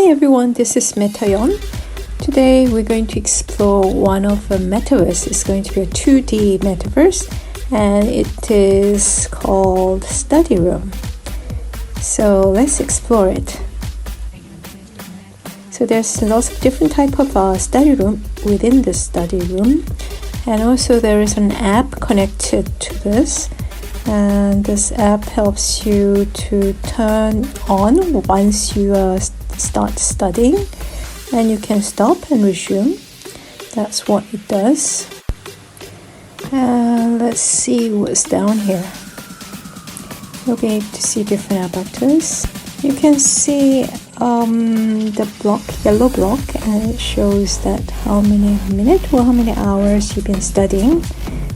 everyone, this is YEUN. Today we're going to explore one of the metaverse. It's going to be a 2D metaverse and it is called Study Room. So let's explore it. So there's lots of different type of study room within the study room, and also there is an app connected to this, and this app helps you to turn on once you start studying, and you can stop and resume. That's what it does. And let's see what's down here. You'll be able to see different avatars. You can see the block, yellow block, and it shows that how many minutes or how many hours you've been studying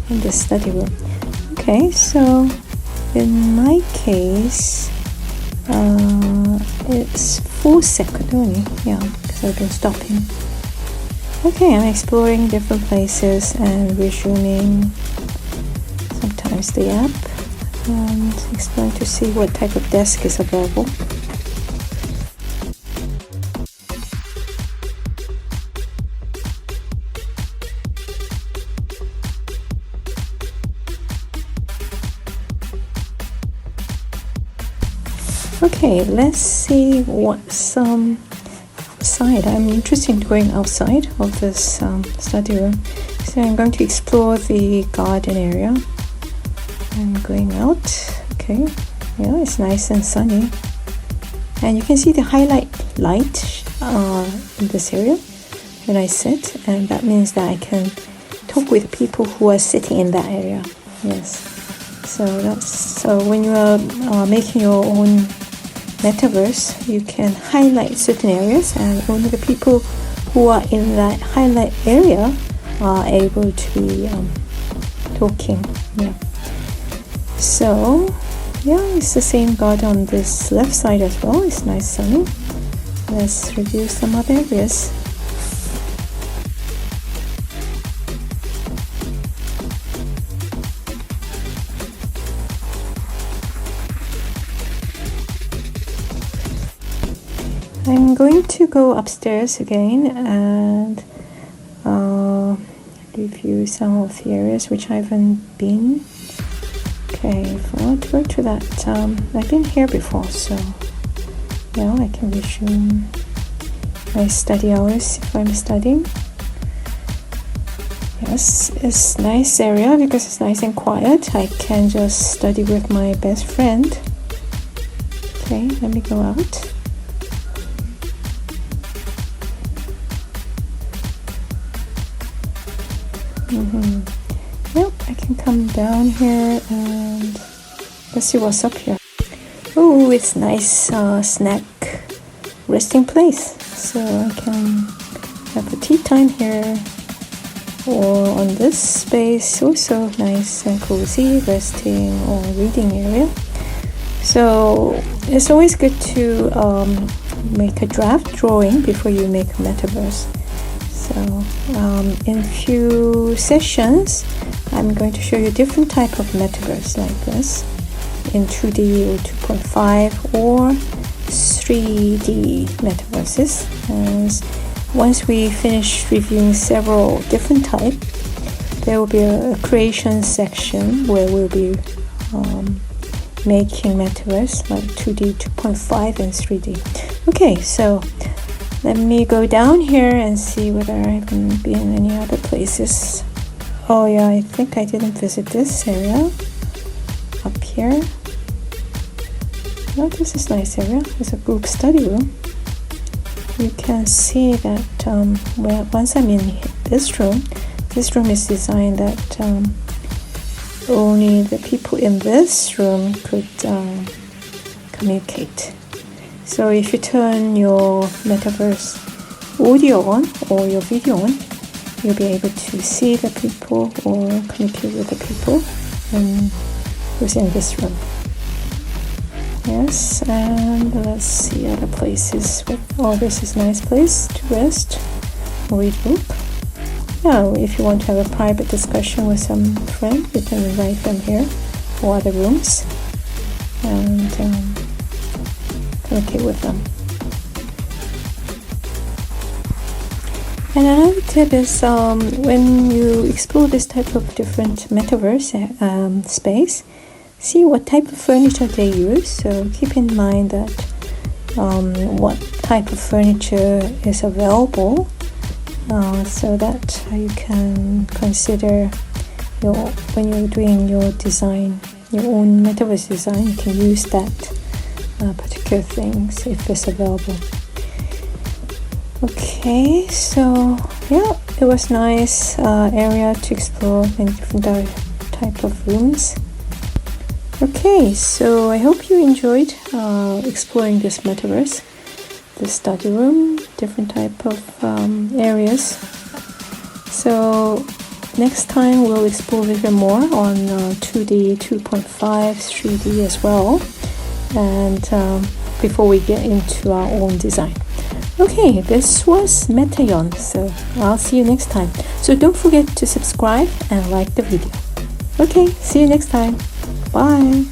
in the study room. Okay, so in my case, it's 4 seconds only, because I've been stopping. Okay, I'm exploring different places and resuming sometimes the app and exploring to see what type of desk is available. Okay, let's see what's outside. I'm interested in going outside of this study room. So I'm going to explore the garden area. I'm going out. Okay, yeah, it's nice and sunny. And you can see the highlight light in this area when I sit. And that means that I can talk with people who are sitting in that area. Yes. So when you are making your own metaverse, you can highlight certain areas, and only the people who are in that highlight area are able to be talking. So it's the same garden on this left side as well. It's nice sunny. Let's review some other areas. I'm going to go upstairs again and review some of the areas which I haven't been. Okay, if I want to go to that, I've been here before, so I can resume my study hours if I'm studying. Yes, it's a nice area because it's nice and quiet. I can just study with my best friend. Okay, let me go out. Yep, I can come down here and let's see what's up here. Oh, it's nice snack resting place. So I can have a tea time here, or on this space, also nice and cozy resting or reading area. So it's always good to make a draft drawing before you make a metaverse. So in a few sessions, I'm going to show you different type of metaverse like this in 2D or 2.5 or 3D metaverses. And once we finish reviewing several different types, there will be a creation section where we'll be making metaverse like 2D, 2.5 and 3D. Okay, so let me go down here and see whether I haven't been in any other places. Oh yeah, I think I didn't visit this area up here. Oh, this is a nice area. It's a group study room. You can see that once I'm in this room is designed that only the people in this room could communicate. So if you turn your metaverse audio on or your video on, you'll be able to see the people or communicate with the people who's in this room. Yes, and let's see other places. Oh, this is a nice place to rest or read book. Now, if you want to have a private discussion with some friend, you can invite them here or other rooms and communicate with them. And another tip is when you explore this type of different metaverse space, see what type of furniture they use. So keep in mind that what type of furniture is available, so that you can consider when you're doing your design, your own metaverse design, you can use that particular things if it's available. Okay, so yeah, it was nice area to explore many different type of rooms. Okay, so I hope you enjoyed exploring this metaverse, the study room, different type of areas. So next time we'll explore a little more on 2D, 2.5, 3D as well, and before we get into our own design. Okay, this was YEUN, so I'll see you next time. So don't forget to subscribe and like the video. Okay, see you next time. Bye.